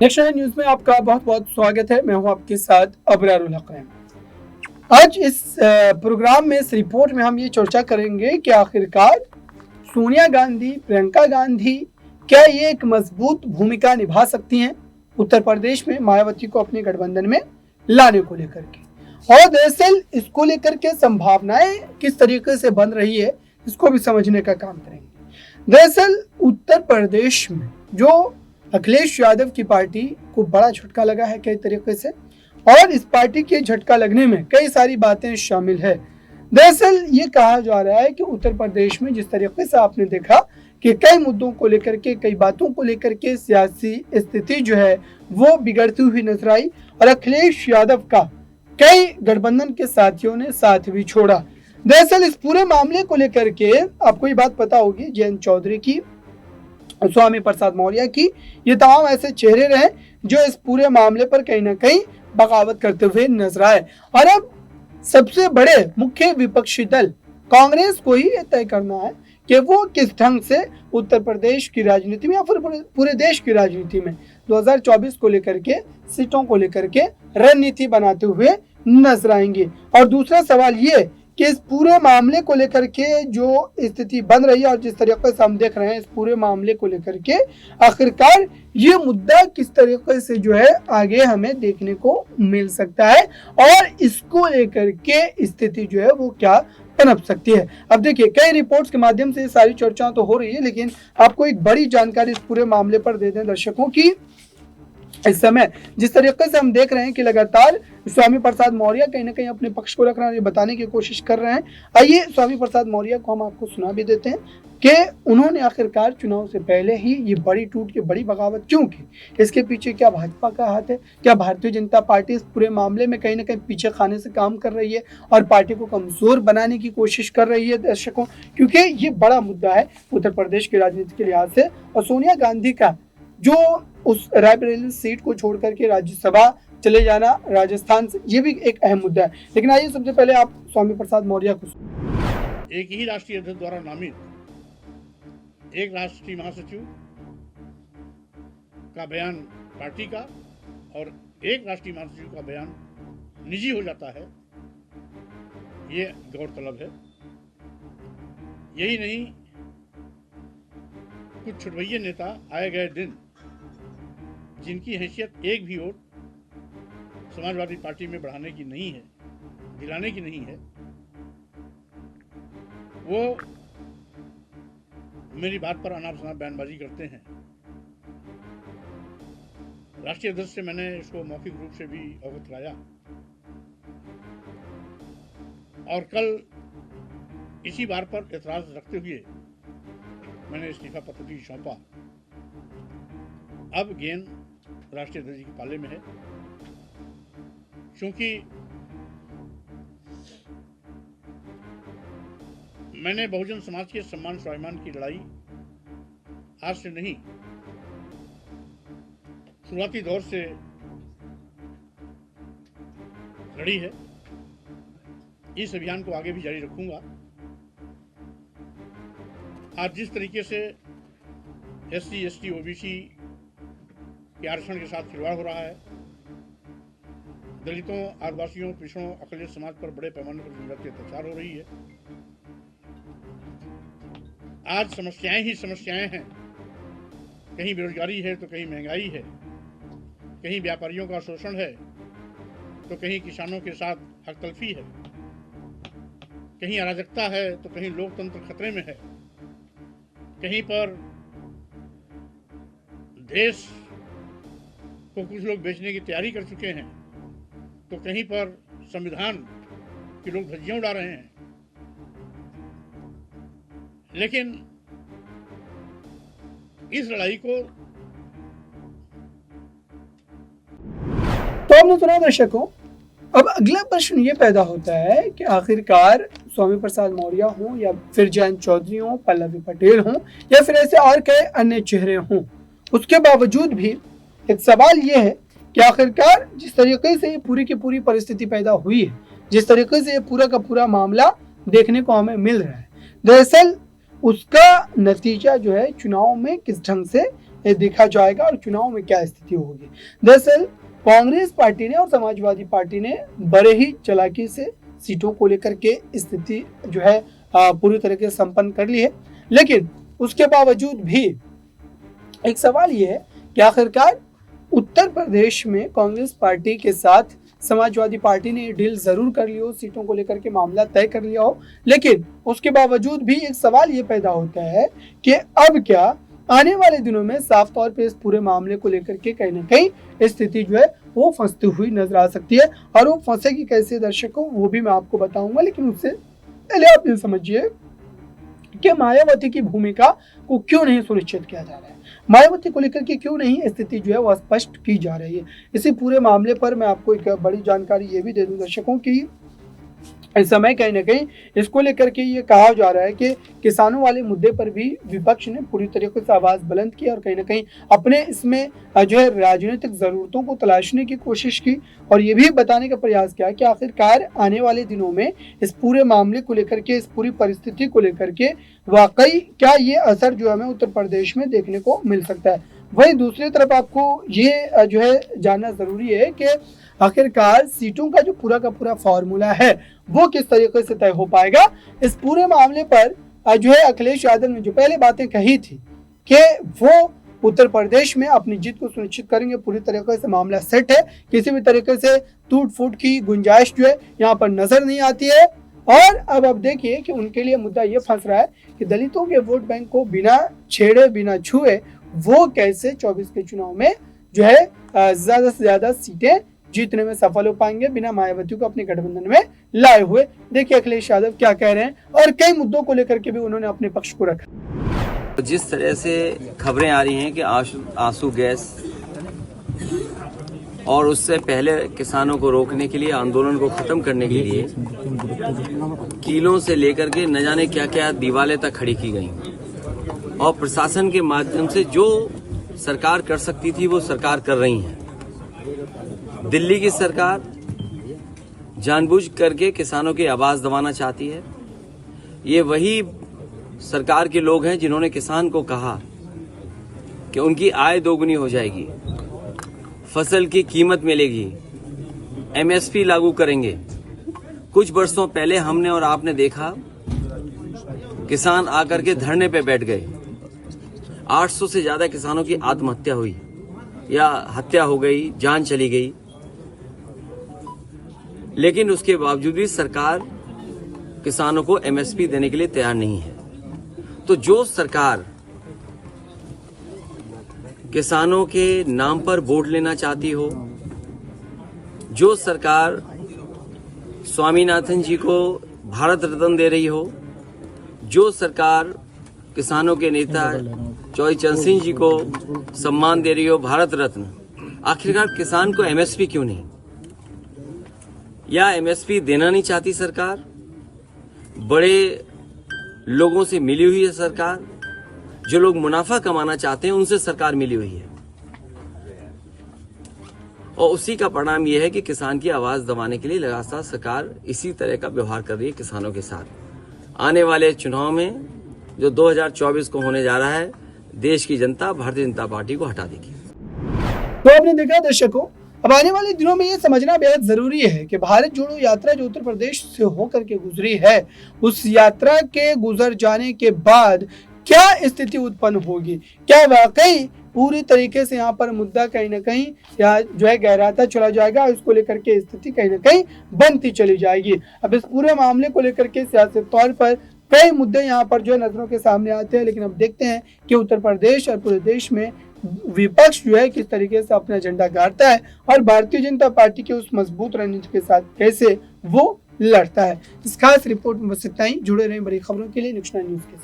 National news में आपका बहुत बहुत स्वागत है। मैं हूं आपके साथ अबरारुल हक। आज इस प्रोग्राम में, इस रिपोर्ट में हम ये चर्चा करेंगे कि आखिरकार सोनिया गांधी, प्रियंका गांधी क्या ये एक मजबूत भूमिका निभा सकती हैं उत्तर प्रदेश में मायावती को अपने गठबंधन में लाने को लेकर के, और दरअसल इसको लेकर के संभावनाएं किस तरीके से बन रही है, इसको भी समझने का काम करेंगे। दरअसल उत्तर प्रदेश में जो अखिलेश यादव की पार्टी को बड़ा झटका लगा है कई तरीके से, और इस पार्टी के झटका लगने में कई सारी बातें शामिल है। दरअसल ये कहा जा रहा है कि उत्तर प्रदेश में जिस तरीके से आपने देखा कि कई मुद्दों को लेकर के, कई बातों को लेकर के सियासी स्थिति जो है वो बिगड़ती हुई नजर आई, और अखिलेश यादव का कई गठबंधन के साथियों ने साथ भी छोड़ा। दरअसल इस पूरे मामले को लेकर के आपको ये बात पता होगी, जयंत चौधरी की, स्वामी प्रसाद मौर्य की, ये तमाम ऐसे चेहरे रहे जो इस पूरे मामले पर कहीं ना कहीं बगावत करते हुए नजर आए। और अब सबसे बड़े मुख्य विपक्षी दल कांग्रेस को ही ये तय करना है कि वो किस ढंग से उत्तर प्रदेश की राजनीति में या फिर पूरे देश की राजनीति में 2024 को लेकर के, सीटों को लेकर के रणनीति बनाते हुए नजर आएंगे। और दूसरा सवाल ये कि इस पूरे मामले को लेकर के जो स्थिति बन रही है और जिस तरीके से हम देख रहे हैं इस पूरे मामले को लेकर के, आखिरकार ये मुद्दा किस तरीके से जो है आगे हमें देखने को मिल सकता है, और इसको लेकर के स्थिति जो है वो क्या पनप सकती है। अब देखिए, कई रिपोर्ट्स के माध्यम से सारी चर्चा तो हो रही है, लेकिन आपको एक बड़ी जानकारी इस पूरे मामले पर दे दें दर्शकों की। इस समय जिस तरीके से हम देख रहे हैं कि लगातार स्वामी प्रसाद मौर्य कहीं ना कहीं अपने पक्ष को रखना, ये बताने की कोशिश कर रहे हैं। आइए स्वामी प्रसाद मौर्य को हम आपको सुना भी देते हैं कि उन्होंने आखिरकार चुनाव से पहले ही ये बड़ी टूट के बड़ी बगावत क्यों की, इसके पीछे क्या भाजपा का हाथ है, क्या भारतीय जनता पार्टी इस पूरे मामले में कहीं ना कहीं पीछे खाने से काम कर रही है और पार्टी को कमजोर बनाने की कोशिश कर रही है दर्शकों, क्योंकि ये बड़ा मुद्दा है उत्तर प्रदेश की राजनीति के लिहाज से। और सोनिया गांधी का जो उस रायबरेली सीट को छोड़ करके राज्यसभा चले जाना राजस्थान से, ये भी एक अहम मुद्दा है। लेकिन आइए सबसे पहले आप स्वामी प्रसाद मौर्य को। एक ही राष्ट्रीय अध्यक्ष द्वारा नामित एक राष्ट्रीय महासचिव का बयान पार्टी का और एक राष्ट्रीय महासचिव का बयान निजी हो जाता है, ये गौरतलब है। यही नहीं, कुछ छुटभइये नेता आए गए दिन जिनकी हैसियत एक भी वोट समाजवादी पार्टी में बढ़ाने की नहीं है, दिलाने की नहीं है, वो मेरी बात पर अनाप शनाप बयानबाजी करते हैं। राष्ट्रीय अध्यक्ष से मैंने इसको मौखिक रूप से भी अवगत कराया और कल इसी बार पर एतराज रखते हुए मैंने इस्तीफा पत्र भी सौंपा। अब गेंद राष्ट्रीय अध्यक्ष के पाले में है, क्योंकि मैंने बहुजन समाज के सम्मान स्वाभिमान की लड़ाई आज से नहीं, शुरुआती दौर से लड़ी है। इस अभियान को आगे भी जारी रखूंगा। आज जिस तरीके से SC, ST, OBC के आरक्षण के साथ खिलवाड़ हो रहा है, दलितों, आदिवासियों, पिछड़ों, अकलियत समाज पर बड़े पैमाने पर जनजातीय अत्याचार हो रही है। आज समस्याएं ही समस्याएं हैं, कहीं बेरोजगारी है तो कहीं महंगाई है, कहीं व्यापारियों का शोषण है तो कहीं किसानों के साथ हकतलफी है, कहीं अराजकता है तो कहीं लोकतंत्र खतरे में है, कहीं पर देश को कुछ लोग बेचने की तैयारी कर चुके हैं तो कहीं पर संविधान की लोग धज्जियां उड़ा रहे हैं। लेकिन इस लड़ाई को तो आपने सुना दर्शकों। अब अगला प्रश्न ये पैदा होता है कि आखिरकार स्वामी प्रसाद मौर्य हों या फिर जयंत चौधरी हों, पल्लवी पटेल हों या फिर ऐसे और कई अन्य चेहरे हों, उसके बावजूद भी एक सवाल ये है कि आखिरकार जिस तरीके से ये पूरी की पूरी परिस्थिति पैदा हुई है, जिस तरीके से ये पूरा का पूरा मामला देखने को हमें मिल रहा है, दरअसल उसका नतीजा जो है चुनाव में किस ढंग से देखा जाएगा और चुनाव में क्या स्थिति होगी। दरअसल कांग्रेस पार्टी ने और समाजवादी पार्टी ने बड़े ही चालाकी से सीटों को लेकर के स्थिति जो है पूरी तरीके से संपन्न कर ली है, लेकिन उसके बावजूद भी एक सवाल ये है कि आखिरकार उत्तर प्रदेश में कांग्रेस पार्टी के साथ समाजवादी पार्टी ने डील जरूर कर ली हो, सीटों को लेकर के मामला तय कर लिया हो, लेकिन उसके बावजूद भी एक सवाल ये पैदा होता है कि अब क्या आने वाले दिनों में साफ तौर पे इस पूरे मामले को लेकर के कहीं ना कहीं स्थिति जो है वो फंसती हुई नजर आ सकती है। और वो फंसेगी कैसे दर्शकों, वो भी मैं आपको बताऊंगा, लेकिन उससे पहले आप ये समझिए कि मायावती की भूमिका को क्यों नहीं सुनिश्चित किया जा रहा है, मायावती को लेकर के क्यों नहीं स्थिति जो है वह स्पष्ट की जा रही है। इसी पूरे मामले पर मैं आपको एक बड़ी जानकारी ये भी दे दूं दर्शकों की इस समय कहीं ना कहीं इसको लेकर के ये कहा जा रहा है कि किसानों वाले मुद्दे पर भी विपक्ष ने पूरी तरीके से आवाज बुलंद की और कहीं ना कहीं अपने इसमें जो है राजनीतिक जरूरतों को तलाशने की कोशिश की और ये भी बताने का प्रयास किया कि आखिरकार आने वाले दिनों में इस पूरे मामले को लेकर के, इस पूरी परिस्थिति को लेकर के वाकई क्या ये असर जो हमें उत्तर प्रदेश में देखने को मिल सकता है। वहीं दूसरी तरफ आपको ये जो है जानना जरूरी है कि आखिरकार सीटों का जो पूरा का पूरा फॉर्मूला है वो किस तरीके से तय हो पाएगा। इस पूरे मामले पर जो है अखिलेश यादव ने जो पहले बातें कही थी कि वो उत्तर प्रदेश में अपनी जीत को सुनिश्चित करेंगे, पूरी तरीके से मामला सेट है, किसी भी तरीके से टूट फूट की गुंजाइश जो है यहाँ पर नजर नहीं आती है। और अब देखिए कि उनके लिए मुद्दा ये फंस रहा है कि दलितों के वोट बैंक को बिना छेड़े बिना छुए वो कैसे 24 के चुनाव में जो है ज्यादा से ज्यादा सीटें जीतने में सफल हो पाएंगे बिना मायावती को अपने गठबंधन में लाए हुए। देखिए अखिलेश यादव क्या कह रहे हैं और कई मुद्दों को लेकर के भी उन्होंने अपने पक्ष को रखा। जिस तरह से खबरें आ रही हैं कि आंसू गैस और उससे पहले किसानों को रोकने के लिए, आंदोलन को खत्म करने के लिए कीलों से लेकर के न जाने क्या क्या दीवारें तक खड़ी की गई और प्रशासन के माध्यम से जो सरकार कर सकती थी वो सरकार कर रही है। दिल्ली की सरकार जानबूझ करके किसानों की आवाज दबाना चाहती है। ये वही सरकार के लोग हैं जिन्होंने किसान को कहा कि उनकी आय दोगुनी हो जाएगी, फसल की कीमत मिलेगी, एमएसपी लागू करेंगे। कुछ वर्षों पहले हमने और आपने देखा किसान आकर के धरने पे बैठ गए। 800 से ज्यादा किसानों की आत्महत्या हुई या हत्या हो गई, जान चली गई, लेकिन उसके बावजूद भी सरकार किसानों को एमएसपी देने के लिए तैयार नहीं है। तो जो सरकार किसानों के नाम पर वोट लेना चाहती हो, जो सरकार स्वामीनाथन जी को भारत रत्न दे रही हो, जो सरकार किसानों के नेता चौधरी चरण सिंह जी को सम्मान दे रही हो, भारत रत्न, आखिरकार किसान को एमएसपी क्यों नहीं? या एमएसपी देना नहीं चाहती सरकार? बड़े लोगों से मिली हुई है सरकार, जो लोग मुनाफा कमाना चाहते हैं उनसे सरकार मिली हुई है और उसी का परिणाम यह है कि किसान की आवाज दबाने के लिए लगातार सरकार इसी तरह का व्यवहार कर रही है किसानों के साथ। आने वाले चुनाव में जो 2024 को होने जा रहा है, देश की जनता भारतीय जनता पार्टी को हटा देगी। तो आपने देखा दर्शकों, अब आने वाले दिनों में ये समझना बेहद जरूरी है कि भारत जोड़ो यात्रा जो उत्तर प्रदेश से होकर के गुजरी है, उस यात्रा के गुजर जाने के बाद क्या स्थिति उत्पन्न होगी। क्या वाकई पूरी तरीके से यहाँ पर मुद्दा कहीं ना कहीं या जो है गहराता चला जाएगा, इसको लेकर के स्थिति कहीं ना कहीं बनती चली जाएगी। अब इस पूरे मामले को लेकर के सियासी तौर पर कई मुद्दे यहाँ पर जो है नजरों के सामने आते हैं, लेकिन अब देखते हैं कि उत्तर प्रदेश और पूरे देश में विपक्ष जो है किस तरीके से अपना एजेंडा गाड़ता है और भारतीय जनता पार्टी के उस मजबूत रणनीति के साथ कैसे वो लड़ता है। इस खास रिपोर्ट में बस इतना ही। जुड़े रहें बड़ी खबरों के लिए न्यूज़ के साथ।